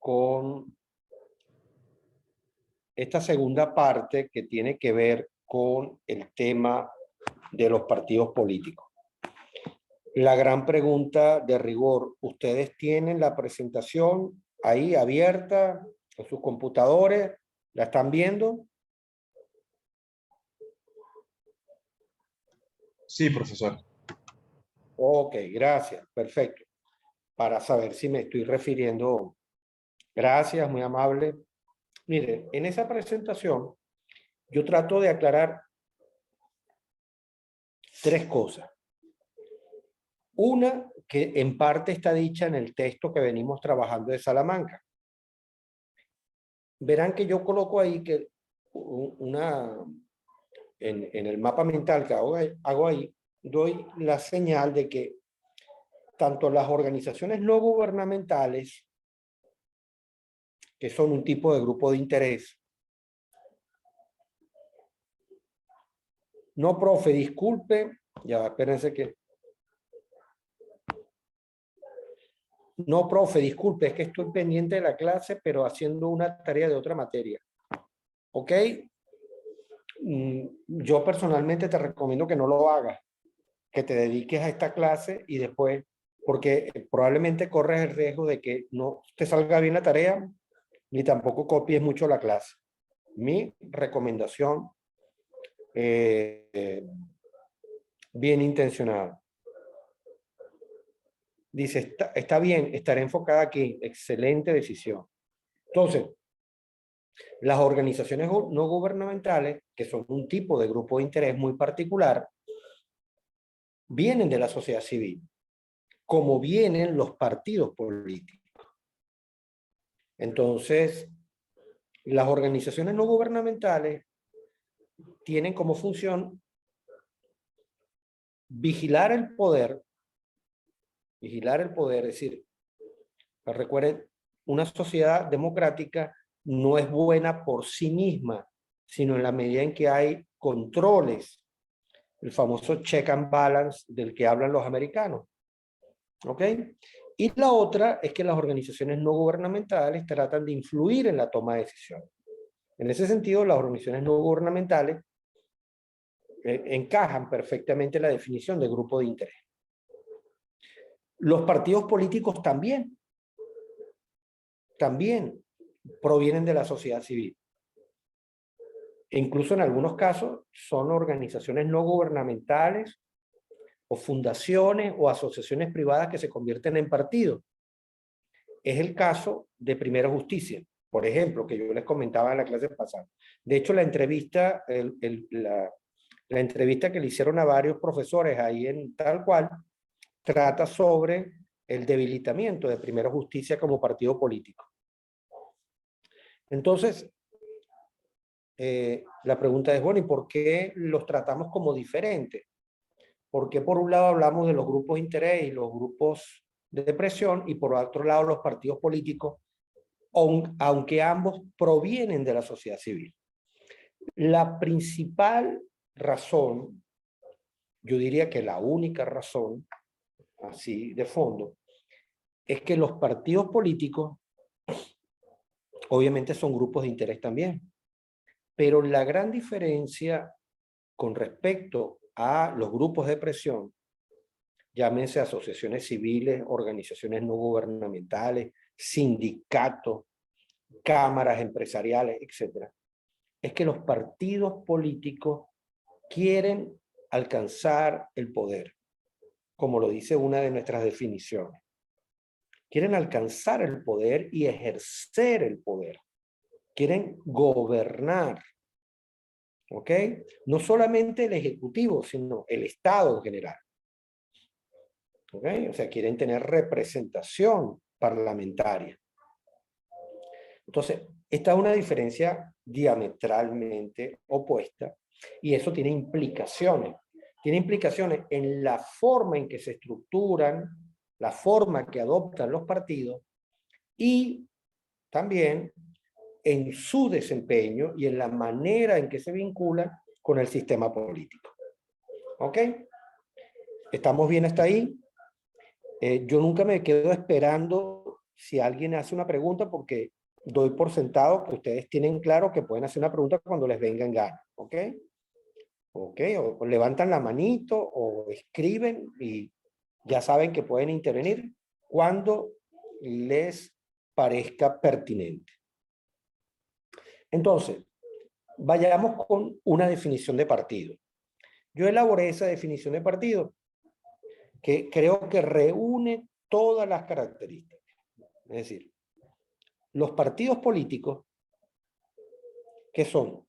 con esta segunda parte que tiene que ver con el tema de los partidos políticos. La gran pregunta de rigor, ¿ustedes tienen la presentación ahí abierta en sus computadores? ¿La están viendo? Sí, profesor. Ok, gracias, perfecto. Para saber si me estoy refiriendo. Gracias, muy amable. Miren, en esa presentación yo trato de aclarar tres cosas. Una, que en parte está dicha en el texto que venimos trabajando de Salamanca. Verán que yo coloco ahí que en el mapa mental que hago ahí, doy la señal de que tanto las organizaciones no gubernamentales, que son un tipo de grupo de interés. No, profe, disculpe. Ya, espérense que... No, profe, disculpe, es que estoy pendiente de la clase, pero haciendo una tarea de otra materia. ¿Ok? Yo personalmente te recomiendo que no lo hagas, que te dediques a esta clase y después, porque probablemente corres el riesgo de que no te salga bien la tarea, ni tampoco copies mucho la clase. Mi recomendación bien intencionada. Dice, está bien, estaré enfocada aquí. Excelente decisión. Entonces, las organizaciones no gubernamentales, que son un tipo de grupo de interés muy particular, vienen de la sociedad civil, como vienen los partidos políticos. Entonces, las organizaciones no gubernamentales tienen como función vigilar el poder, es decir, recuerden, una sociedad democrática no es buena por sí misma, sino en la medida en que hay controles, el famoso check and balance del que hablan los americanos. ¿Ok? Y la otra es que las organizaciones no gubernamentales tratan de influir en la toma de decisiones. En ese sentido, las organizaciones no gubernamentales encajan perfectamente en la definición de grupo de interés. Los partidos políticos también provienen de la sociedad civil. E incluso en algunos casos son organizaciones no gubernamentales o fundaciones o asociaciones privadas que se convierten en partidos. Es el caso de Primera Justicia, por ejemplo, que yo les comentaba en la clase pasada. De hecho, la entrevista, la entrevista que le hicieron a varios profesores ahí en Tal Cual, trata sobre el debilitamiento de Primera Justicia como partido político. Entonces, la pregunta es, bueno, ¿y por qué los tratamos como diferentes? ¿Por qué por un lado hablamos de los grupos de interés y los grupos de presión y por otro lado los partidos políticos, aunque ambos provienen de la sociedad civil? La principal razón, yo diría que la única razón, así de fondo, es que los partidos políticos obviamente son grupos de interés también, pero la gran diferencia con respecto a los grupos de presión, llámense asociaciones civiles, organizaciones no gubernamentales, sindicatos, cámaras empresariales, etc., es que los partidos políticos quieren alcanzar el poder, como lo dice una de nuestras definiciones. Quieren alcanzar el poder y ejercer el poder. Quieren gobernar. ¿Ok? No solamente el Ejecutivo, sino el Estado en general. ¿Ok? O sea, quieren tener representación parlamentaria. Entonces, esta es una diferencia diametralmente opuesta y eso tiene implicaciones. Tiene implicaciones en la forma en que se estructuran, la forma que adoptan los partidos y también en su desempeño y en la manera en que se vinculan con el sistema político. ¿Ok? ¿Estamos bien hasta ahí? Yo nunca me quedo esperando si alguien hace una pregunta, porque doy por sentado que ustedes tienen claro que pueden hacer una pregunta cuando les venga en gana, ¿ok? ¿Ok? O levantan la manito o escriben y ya saben que pueden intervenir cuando les parezca pertinente. Entonces, vayamos con una definición de partido. Yo elaboré esa definición de partido que creo que reúne todas las características. Es decir, los partidos políticos, ¿qué son?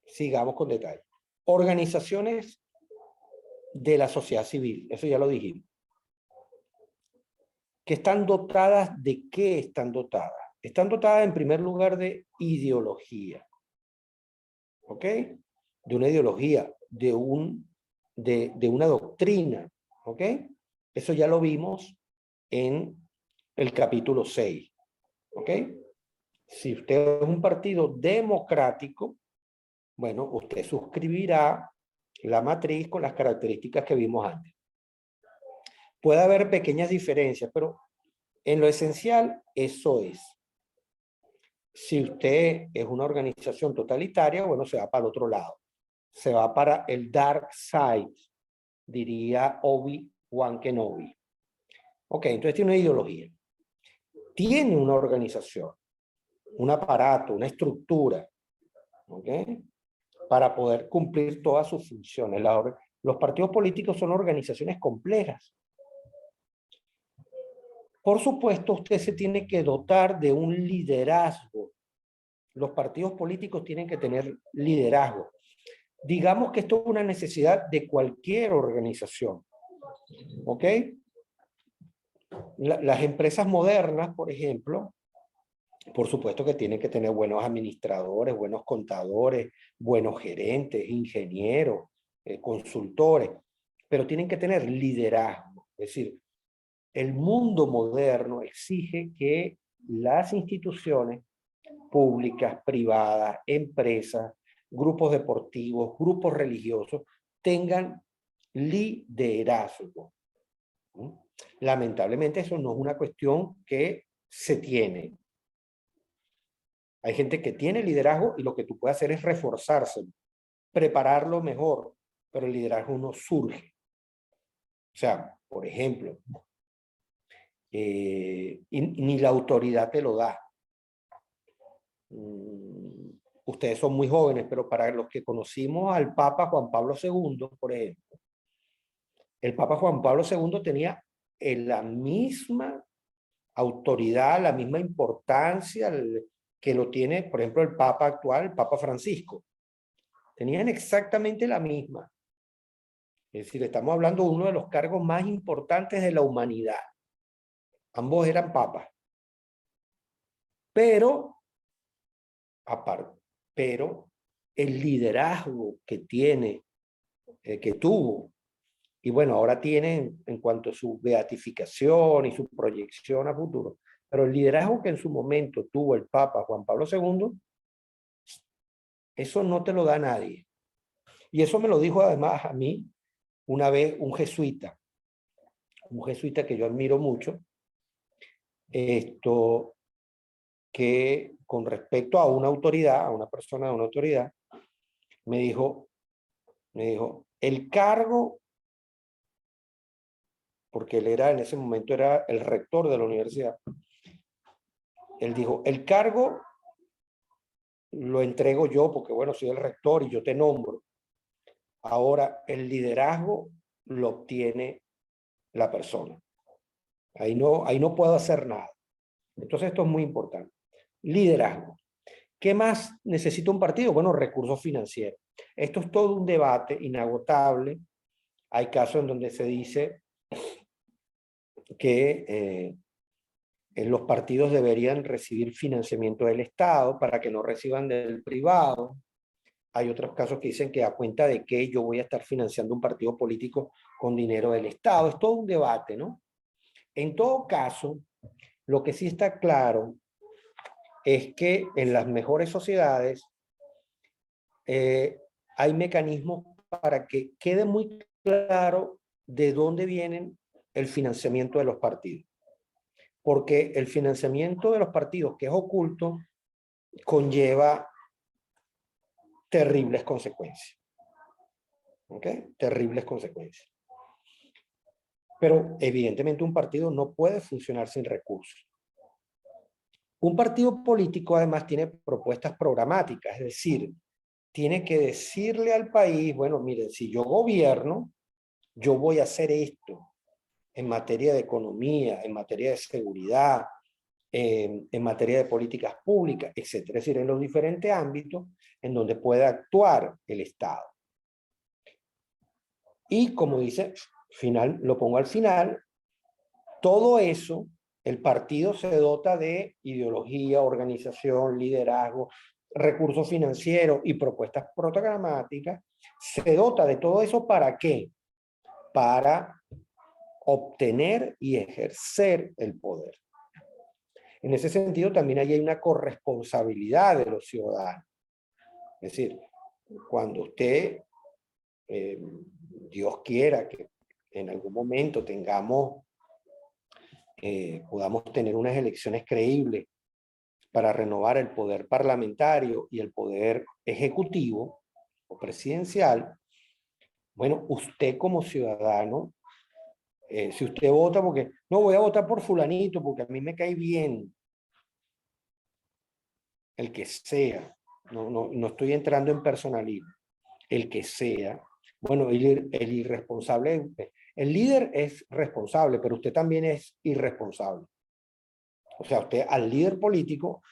Sigamos con detalle. Organizaciones de la sociedad civil, eso ya lo dijimos. ¿Que están dotadas de qué están dotadas? Están dotadas en primer lugar de ideología. ¿Ok? De una ideología, de una doctrina. ¿Ok? Eso ya lo vimos en el capítulo 6. ¿Ok? Si usted es un partido democrático, bueno, usted suscribirá la matriz con las características que vimos antes. Puede haber pequeñas diferencias, pero en lo esencial eso es. Si usted es una organización totalitaria, bueno, se va para el otro lado. Se va para el dark side, diría Obi-Wan Kenobi. Ok, entonces tiene una ideología. Tiene una organización, un aparato, una estructura, ¿ok? Para poder cumplir todas sus funciones. Los partidos políticos son organizaciones complejas. Por supuesto, usted se tiene que dotar de un liderazgo. Los partidos políticos tienen que tener liderazgo. Digamos que esto es una necesidad de cualquier organización. ¿Ok? Las empresas modernas, por ejemplo, por supuesto que tienen que tener buenos administradores, buenos contadores, buenos gerentes, ingenieros, consultores, pero tienen que tener liderazgo. Es decir, el mundo moderno exige que las instituciones públicas, privadas, empresas, grupos deportivos, grupos religiosos, tengan liderazgo. Lamentablemente eso no es una cuestión que se tiene. Hay gente que tiene liderazgo y lo que tú puedes hacer es reforzárselo, prepararlo mejor, pero el liderazgo no surge. O sea, por ejemplo, ni la autoridad te lo da. Ustedes son muy jóvenes, pero para los que conocimos al Papa Juan Pablo II, por ejemplo, el Papa Juan Pablo II tenía la misma autoridad, la misma importancia que lo tiene, por ejemplo, el Papa actual, el Papa Francisco. Tenían exactamente la misma. Es decir, estamos hablando de uno de los cargos más importantes de la humanidad. Ambos eran papas. Pero, aparte, pero el liderazgo que tiene, que tuvo, y bueno, ahora tienen en cuanto a su beatificación y su proyección a futuro, pero el liderazgo que en su momento tuvo el Papa Juan Pablo II, eso no te lo da nadie. Y eso me lo dijo además a mí una vez un jesuita que yo admiro mucho, que con respecto a una autoridad, a una persona de una autoridad, me dijo, el cargo, porque él era en ese momento era el rector de la universidad, él dijo, el cargo lo entrego yo porque bueno, soy el rector y yo te nombro. Ahora, el liderazgo lo obtiene la persona. Ahí no puedo hacer nada. Entonces esto es muy importante. Liderazgo. ¿Qué más necesita un partido? Bueno, recursos financieros. Esto es todo un debate inagotable. Hay casos en donde se dice que los partidos deberían recibir financiamiento del Estado para que no reciban del privado. Hay otros casos que dicen que a cuenta de qué yo voy a estar financiando un partido político con dinero del Estado. Es todo un debate, ¿no? En todo caso, lo que sí está claro es que en las mejores sociedades hay mecanismos para que quede muy claro de dónde vienen el financiamiento de los partidos. porque el financiamiento de los partidos, que es oculto, conlleva terribles consecuencias. ¿Ok? Terribles consecuencias. Pero evidentemente un partido no puede funcionar sin recursos. Un partido político además tiene propuestas programáticas, es decir, tiene que decirle al país, bueno, miren, si yo gobierno, yo voy a hacer esto en materia de economía, en materia de seguridad, en materia de políticas públicas, etc. Es decir, en los diferentes ámbitos en donde puede actuar el Estado. Y como dice, final, lo pongo al final, todo eso, el partido se dota de ideología, organización, liderazgo, recursos financieros y propuestas programáticas. Se dota de todo eso ¿para qué? Para obtener y ejercer el poder. En ese sentido, también hay una corresponsabilidad de los ciudadanos. Es decir, cuando usted, Dios quiera que en algún momento podamos tener unas elecciones creíbles para renovar el poder parlamentario y el poder ejecutivo o presidencial, bueno, usted como ciudadano, si usted vota porque, no voy a votar por fulanito porque a mí me cae bien, el que sea, no estoy entrando en personalismo, el que sea, bueno, el irresponsable, el líder es responsable, pero usted también es irresponsable. O sea, usted al líder político,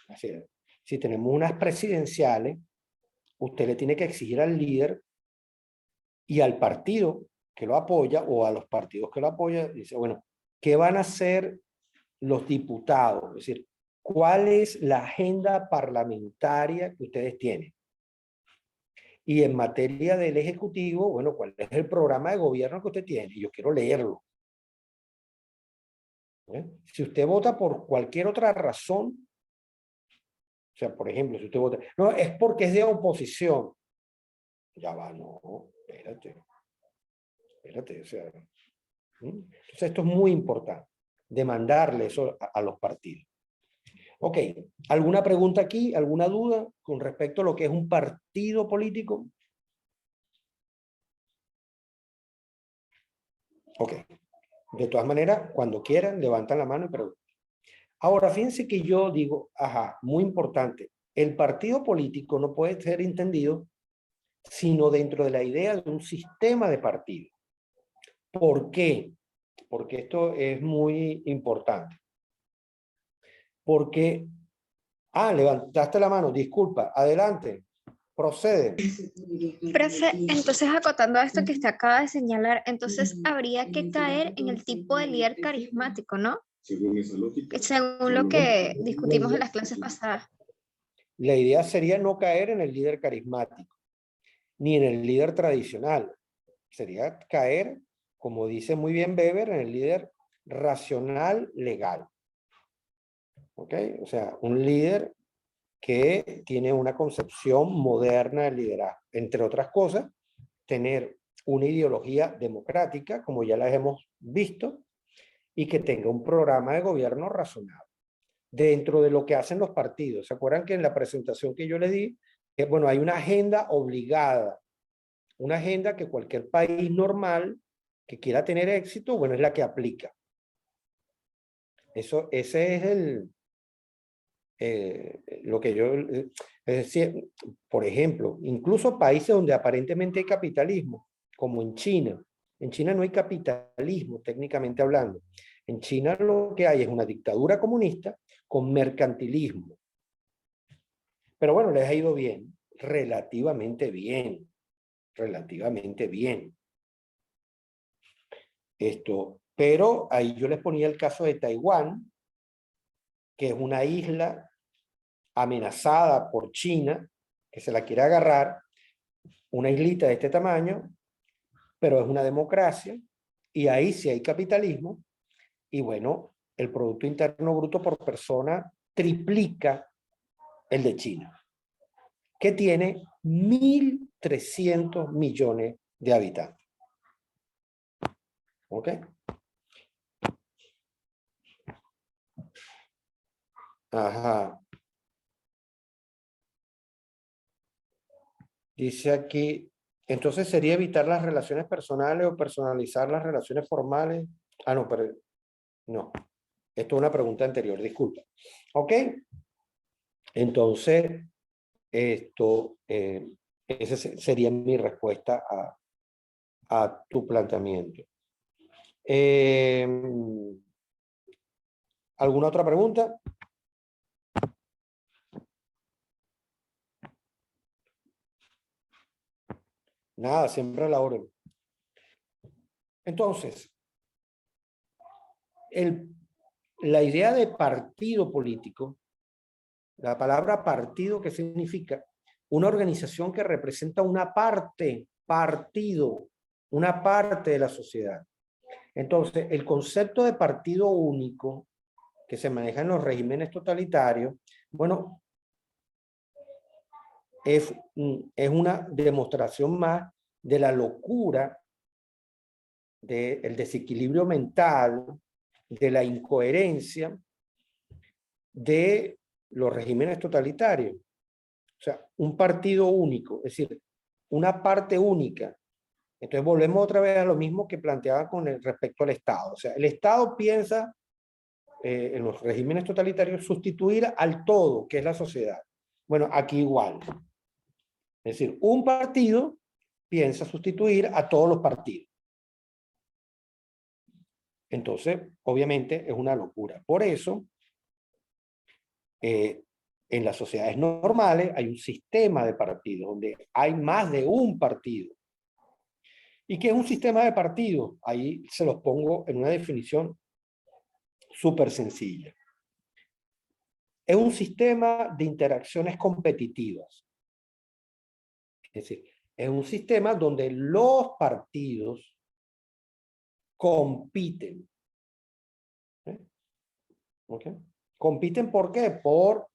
si tenemos unas presidenciales, usted le tiene que exigir al líder y al partido que lo apoya o a los partidos que lo apoyan, dice, bueno, ¿qué van a hacer los diputados? Es decir, ¿cuál es la agenda parlamentaria que ustedes tienen? Y en materia del Ejecutivo, bueno, ¿cuál es el programa de gobierno que usted tiene? Y yo quiero leerlo. Si usted vota por cualquier otra razón, o sea, por ejemplo, si usted vota, no, es porque es de oposición. Ya va, no, espérate, o sea. Entonces esto es muy importante, demandarle eso a los partidos. Ok, ¿alguna pregunta aquí? ¿Alguna duda con respecto a lo que es un partido político? Ok, de todas maneras, cuando quieran, levantan la mano y preguntan. Ahora, fíjense que yo digo, ajá, muy importante, el partido político no puede ser entendido sino dentro de la idea de un sistema de partidos. ¿Por qué? Porque esto es muy importante. Porque, levantaste la mano, disculpa, adelante, procede. Profe, entonces acotando a esto que usted acaba de señalar, entonces habría que caer en el tipo de líder carismático, ¿no? Según lo que discutimos en las clases pasadas. La idea sería no caer en el líder carismático, ni en el líder tradicional. Sería caer, como dice muy bien Weber, en el líder racional legal. ¿Ok? O sea, un líder que tiene una concepción moderna del liderazgo. Entre otras cosas, tener una ideología democrática, como ya las hemos visto, y que tenga un programa de gobierno razonable dentro de lo que hacen los partidos. ¿Se acuerdan que en la presentación que yo les di, bueno, hay una agenda obligada, una agenda que cualquier país normal que quiera tener éxito, bueno, es la que aplica. Ese es lo que yo, es decir, por ejemplo, incluso países donde aparentemente hay capitalismo, como en China. En China no hay capitalismo, técnicamente hablando. En China lo que hay es una dictadura comunista con mercantilismo. Pero bueno, les ha ido bien, relativamente bien, relativamente bien. Pero ahí yo les ponía el caso de Taiwán, que es una isla amenazada por China, que se la quiere agarrar, una islita de este tamaño, pero es una democracia, y ahí sí hay capitalismo, y bueno, el Producto Interno Bruto por persona triplica el de China, que tiene 1.300 millones de habitantes. ¿Ok? Ajá. Dice aquí, entonces sería evitar las relaciones personales o personalizar las relaciones formales. Ah, no, pero no. Esto es una pregunta anterior, disculpa. ¿Ok? Entonces, esa sería mi respuesta a tu planteamiento. ¿Alguna otra pregunta? Nada, siempre a la orden. Entonces, la idea de partido político, la palabra partido, ¿qué significa? Una organización que representa una parte, partido, una parte de la sociedad. Entonces, el concepto de partido único que se maneja en los regímenes totalitarios, bueno, es una demostración más de la locura, del desequilibrio mental, de la incoherencia de los regímenes totalitarios. O sea, un partido único, es decir, una parte única. Entonces volvemos otra vez a lo mismo que planteaba con respecto al Estado. O sea, el Estado piensa en los regímenes totalitarios sustituir al todo, que es la sociedad. Bueno, aquí igual. Es decir, un partido piensa sustituir a todos los partidos. Entonces, obviamente, es una locura. Por eso, en las sociedades normales hay un sistema de partidos, donde hay más de un partido. ¿Y qué es un sistema de partidos? Ahí se los pongo en una definición súper sencilla. Es un sistema de interacciones competitivas. Es decir, es un sistema donde los partidos compiten. ¿Okay? ¿Compiten por qué? Por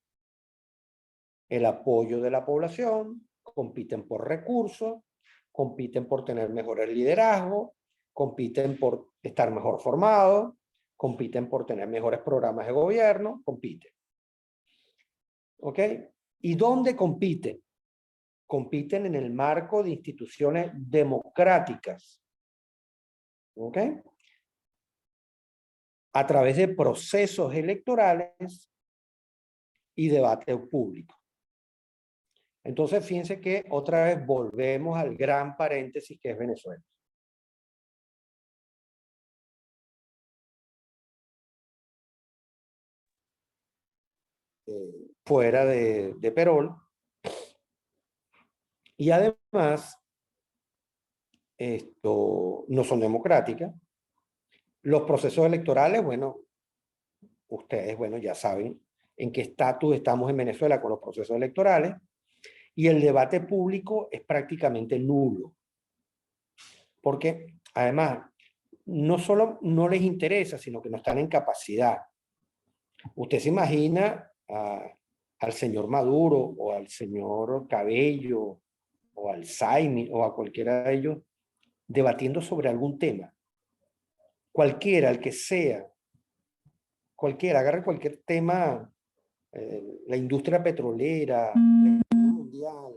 el apoyo de la población, compiten por recursos, compiten por tener mejores liderazgos, compiten por estar mejor formados, compiten por tener mejores programas de gobierno, compiten. ¿Ok? ¿Y dónde compiten? Compiten en el marco de instituciones democráticas. ¿Ok? A través de procesos electorales y debate público. Entonces, fíjense que otra vez volvemos al gran paréntesis que es Venezuela. Fuera de Perón. Y además, no son democráticas. Los procesos electorales, bueno, ustedes, bueno, ya saben en qué estatus estamos en Venezuela con los procesos electorales. Y el debate público es prácticamente nulo. Porque, además, no solo no les interesa, sino que no están en capacidad. Usted se imagina al señor Maduro o al señor Cabello o al Saimi o a cualquiera de ellos debatiendo sobre algún tema. Cualquiera, el que sea, cualquiera, agarre cualquier tema, la industria petrolera, la economía mundial,